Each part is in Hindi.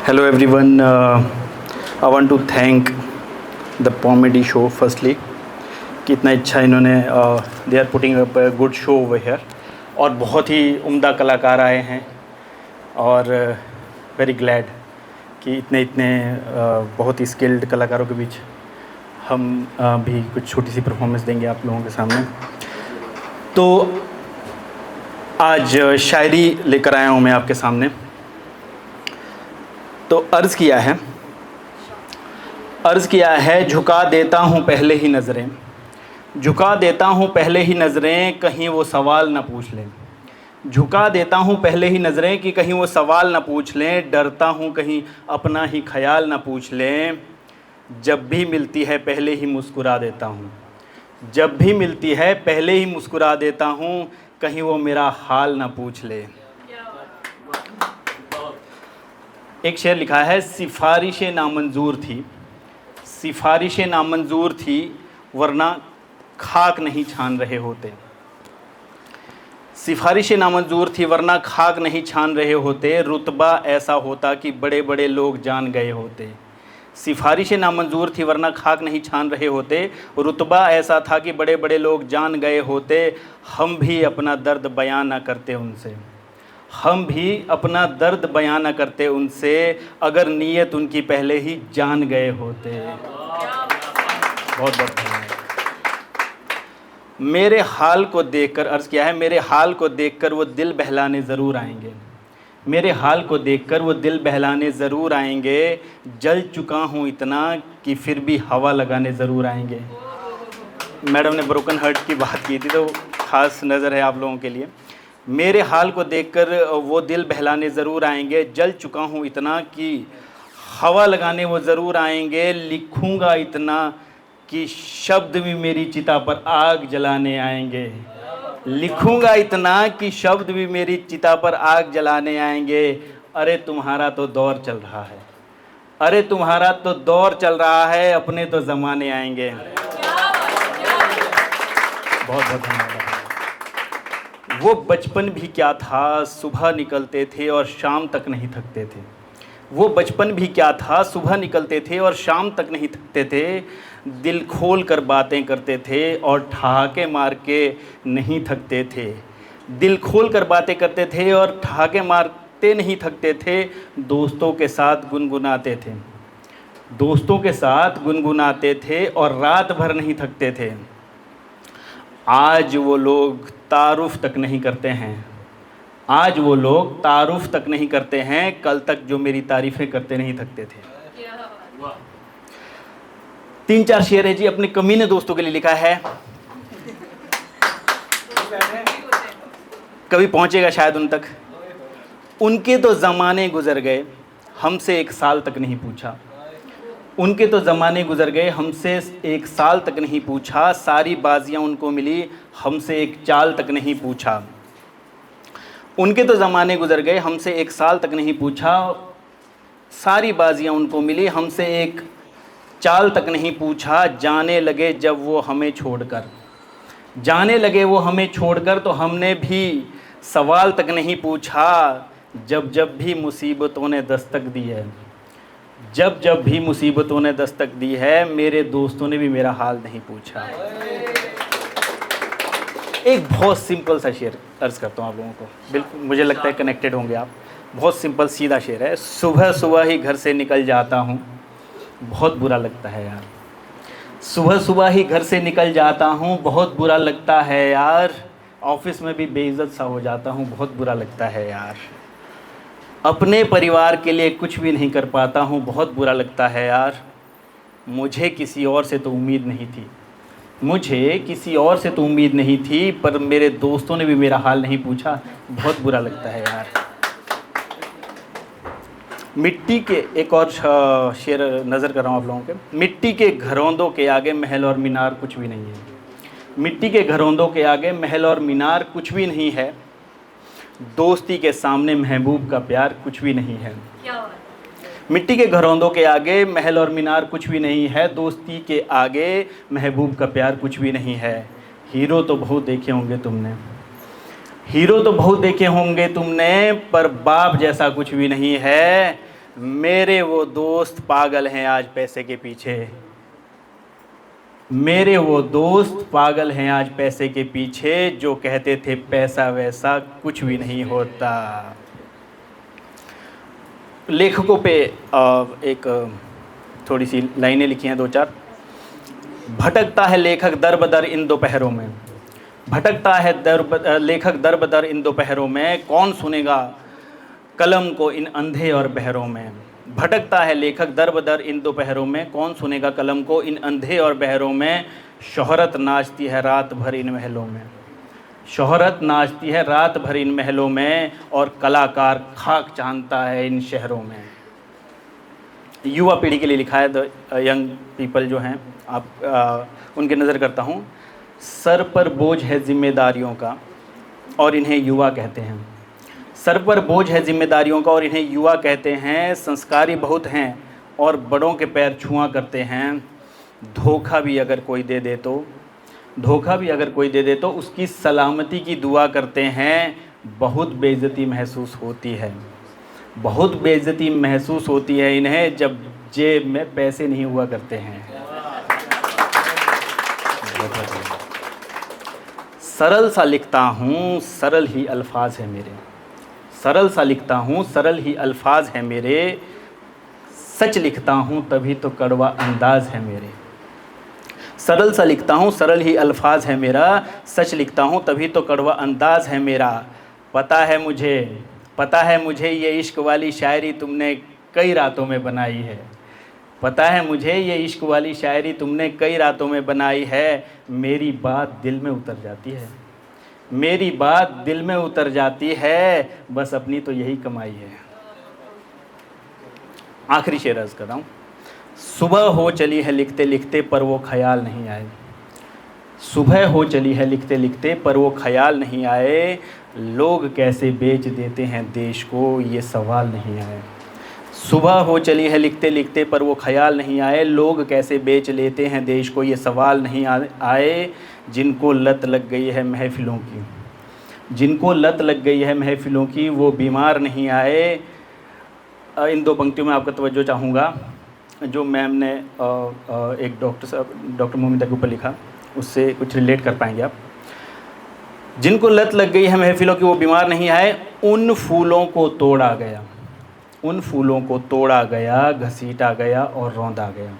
Hello everyone. I want to thank the comedy show firstly कि इतना अच्छा इन्होंने they are putting up good show over here और बहुत ही उम्दा कलाकार आए हैं और वेरी ग्लैड कि इतने इतने बहुत ही स्किल्ड कलाकारों के बीच हम भी कुछ छोटी सी परफॉर्मेंस देंगे आप लोगों के सामने। तो आज शायरी लेकर आया हूँ मैं आपके सामने। तो अर्ज़ किया है झुका देता हूँ पहले ही नज़रें, झुका देता हूँ पहले ही नज़रें कहीं वो सवाल ना पूछ लें, झुका देता हूँ पहले ही नज़रें कि कहीं वो सवाल ना पूछ लें, डरता हूँ कहीं अपना ही ख्याल ना पूछ लें, जब भी मिलती है पहले ही मुस्कुरा देता हूँ, जब भी मिलती है पहले ही मुस्कुरा देता हूँ, कहीं वो मेरा हाल ना पूछ ले। एक शेर लिखा है, सिफारिशें नामंजूर थी, सिफारिशें नामंजूर थी वरना खाक नहीं छान रहे होते, सिफारिशें नामंजूर थी वरना खाक नहीं छान रहे होते, रुतबा ऐसा होता कि बड़े बड़े लोग जान गए होते, सिफारिशें नामंजूर थी वरना खाक नहीं छान रहे होते, रुतबा ऐसा था कि बड़े बड़े लोग जान गए होते, हम भी अपना दर्द बयां ना करते उनसे, हम भी अपना दर्द बयां ना करते उनसे, अगर नीयत उनकी पहले ही जान गए होते। बहुत बहुत धन्यवाद। मेरे हाल को देखकर, अर्ज़ किया है, मेरे हाल को देखकर वो दिल बहलाने ज़रूर आएंगे, मेरे हाल को देखकर वो दिल बहलाने ज़रूर आएंगे, जल चुका हूँ इतना कि फिर भी हवा लगाने ज़रूर आएंगे। मैडम ने ब्रोकन हार्ट की बात की थी तो ख़ास नज़र है आप लोगों के लिए। मेरे हाल को देखकर वो दिल बहलाने ज़रूर आएंगे, जल चुका हूँ इतना कि हवा लगाने वो ज़रूर आएंगे, लिखूँगा इतना कि शब्द भी मेरी चिता पर आग जलाने आएंगे, लिखूँगा इतना कि शब्द भी मेरी चिता पर आग जलाने आएंगे, अरे तुम्हारा तो दौर चल रहा है, अरे तुम्हारा तो दौर चल रहा है, अपने तो ज़माने आएंगे। बहुत बहुत धन्यवाद। वो बचपन भी क्या था, सुबह निकलते थे और शाम तक नहीं थकते थे, वो बचपन भी क्या था, सुबह निकलते थे और शाम तक नहीं थकते थे, दिल खोल कर बातें करते थे और ठहाके मार के नहीं थकते थे, दिल खोल कर बातें करते थे और ठहाके मारते नहीं थकते थे, दोस्तों के साथ गुनगुनाते थे, दोस्तों के साथ गुनगुनाते थे और रात भर नहीं थकते थे। आज वो लोग तारुफ तक नहीं करते हैं, आज वो लोग तारुफ तक नहीं करते हैं, कल तक जो मेरी तारीफ़ें करते नहीं थकते थे। 3-4 शेर है जी, अपने कमीने दोस्तों के लिए लिखा है, कभी पहुंचेगा शायद उन तक। उनके तो ज़माने गुजर गए, हमसे 1 साल तक नहीं पूछा, उनके तो ज़माने गुजर गए, हमसे 1 साल तक नहीं पूछा, सारी बाजियां उनको मिली, हमसे एक चाल तक नहीं पूछा, उनके तो ज़माने गुजर गए, हमसे 1 साल तक नहीं पूछा, सारी बाजियां उनको मिली, हमसे एक चाल तक नहीं पूछा, जाने लगे जब वो हमें छोड़कर, जाने लगे वो हमें छोड़कर, तो हमने भी सवाल तक नहीं पूछा, जब जब भी मुसीबतों ने दस्तक दी है, जब जब भी मुसीबतों ने दस्तक दी है, मेरे दोस्तों ने भी मेरा हाल नहीं पूछा। एक बहुत सिंपल सा शेर अर्ज़ करता हूँ आप लोगों को, बिल्कुल मुझे लगता है कनेक्टेड होंगे आप। बहुत सिंपल सीधा शेर है, सुबह सुबह ही घर से निकल जाता हूँ, बहुत बुरा लगता है यार, सुबह सुबह ही घर से निकल जाता हूँ, बहुत बुरा लगता है यार, ऑफिस में भी बेइज्जत सा हो जाता हूँ, बहुत बुरा लगता है यार, अपने परिवार के लिए कुछ भी नहीं कर पाता हूँ, बहुत बुरा लगता है यार, मुझे किसी और से तो उम्मीद नहीं थी, मुझे किसी और से तो उम्मीद नहीं थी, पर मेरे दोस्तों ने भी मेरा हाल नहीं पूछा, बहुत बुरा लगता है यार। मिट्टी के एक और शेर नज़र कर रहा हूँ आप लोगों के, मिट्टी के घरौंदों के आगे महल और मीनार कुछ भी नहीं है, मिट्टी के घरौंदों के आगे महल और मीनार कुछ भी नहीं है, दोस्ती के सामने महबूब का प्यार कुछ भी नहीं है। मिट्टी के घरौंदों के आगे महल और मीनार कुछ भी नहीं है, दोस्ती के आगे महबूब का प्यार कुछ भी नहीं है। हीरो तो बहुत देखे होंगे तुमने, हीरो तो बहुत देखे होंगे तुमने, पर बाप जैसा कुछ भी नहीं है। मेरे वो दोस्त पागल हैं आज पैसे के पीछे, मेरे वो दोस्त पागल हैं आज पैसे के पीछे, जो कहते थे पैसा वैसा कुछ भी नहीं होता। लेखकों पे एक थोड़ी सी लाइनें लिखी हैं, 2-4। भटकता है लेखक दर बदर इन दोपहरों में, भटकता है लेखक दर बदर इन दोपहरों में, कौन सुनेगा कलम को इन अंधे और बहरों में। भटकता है लेखक दर बदर इन दोपहरों में, कौन सुनेगा कलम को इन अंधे और बहरों में। शोहरत नाचती है रात भर इन महलों में, शोहरत नाचती है रात भर इन महलों में, और कलाकार खाक चाहता है इन शहरों में। युवा पीढ़ी के लिए लिखा है, द यंग पीपल जो हैं, आप उनकी नज़र करता हूँ। सर पर बोझ है जिम्मेदारियों का और इन्हें युवा कहते हैं, सर पर बोझ है जिम्मेदारियों का और इन्हें युवा कहते हैं। संस्कारी बहुत हैं और बड़ों के पैर छुआ करते हैं। धोखा भी अगर कोई दे दे तो, धोखा भी अगर कोई दे दे तो उसकी सलामती की दुआ करते हैं। बहुत बेइज्जती महसूस होती है, बहुत बेइज्जती महसूस होती है इन्हें जब जेब में पैसे नहीं हुआ करते हैं। सरल सा लिखता हूँ सरल ही अल्फाज है मेरे, सरल सा लिखता हूँ सरल ही अल्फाज है मेरे, सच लिखता हूँ तभी तो कड़वा अंदाज है मेरे। सरल सा लिखता हूँ सरल ही अल्फाज है मेरा, सच लिखता हूँ तभी तो कड़वा अंदाज है मेरा। पता है मुझे ये इश्क वाली शायरी तुमने कई रातों में बनाई है, पता है मुझे ये इश्क वाली शायरी तुमने कई रातों में बनाई है। मेरी बात दिल में उतर जाती है, मेरी बात दिल में उतर जाती है, बस अपनी तो यही कमाई है। आखिरी शेर अर्ज़ कर रहा हूँ। सुबह हो चली है लिखते लिखते पर वो ख्याल नहीं आए, सुबह हो चली है लिखते लिखते पर वो ख्याल नहीं आए। लोग कैसे बेच देते हैं देश को ये सवाल नहीं आए, सुबह हो चली है लिखते लिखते पर वो ख्याल नहीं आए। लोग कैसे बेच लेते हैं देश को ये सवाल नहीं आए। जिनको लत लग गई है महफ़िलों की, जिनको लत लग गई है महफ़िलों की, वो बीमार नहीं आए। इन 2 पंक्तियों में आपका तवज्जो चाहूँगा, जो मैम ने एक डॉक्टर मोमिता के ऊपर लिखा, उससे कुछ रिलेट कर पाएंगे आप। जिनको लत लग गई है महफ़िलों की वो बीमार नहीं आए। उन फूलों को तोड़ा गया, उन फूलों को तोड़ा गया, घसीटा गया और रौंदा गया।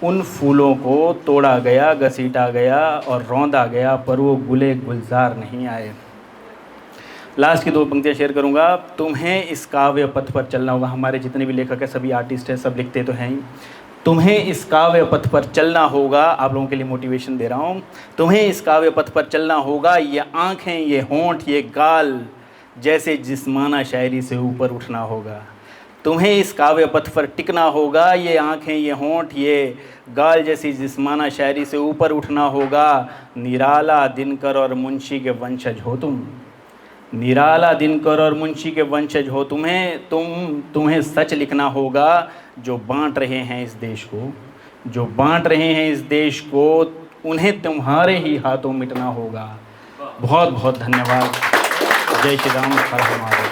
उन फूलों को तोड़ा गया, घसीटा गया और रौंदा गया, पर वो गुले गुलजार नहीं आए। लास्ट की 2 पंक्तियाँ शेयर करूँगा। तुम्हें इस काव्य पथ पर चलना होगा, हमारे जितने भी लेखक हैं सभी आर्टिस्ट हैं, सब लिखते तो हैं ही। तुम्हें इस काव्य पथ पर चलना होगा, आप लोगों के लिए मोटिवेशन दे रहा हूँ। तुम्हें इस काव्य पथ पर चलना होगा, ये आँखें, ये होंठ, ये गाल जैसे जिस्माना शायरी से ऊपर उठना होगा। तुम्हें इस काव्य पथ पर टिकना होगा, ये आँखें, ये होंठ, ये गाल जैसी जिस्माना शायरी से ऊपर उठना होगा। निराला दिनकर और मुंशी के वंशज हो तुम, निराला दिनकर और मुंशी के वंशज हो तुम्हें सच लिखना होगा। जो बांट रहे हैं इस देश को, जो बांट रहे हैं इस देश को, उन्हें तुम्हारे ही हाथों मिटना होगा। बहुत बहुत धन्यवाद। जय श्री राम, हर हर महादेव।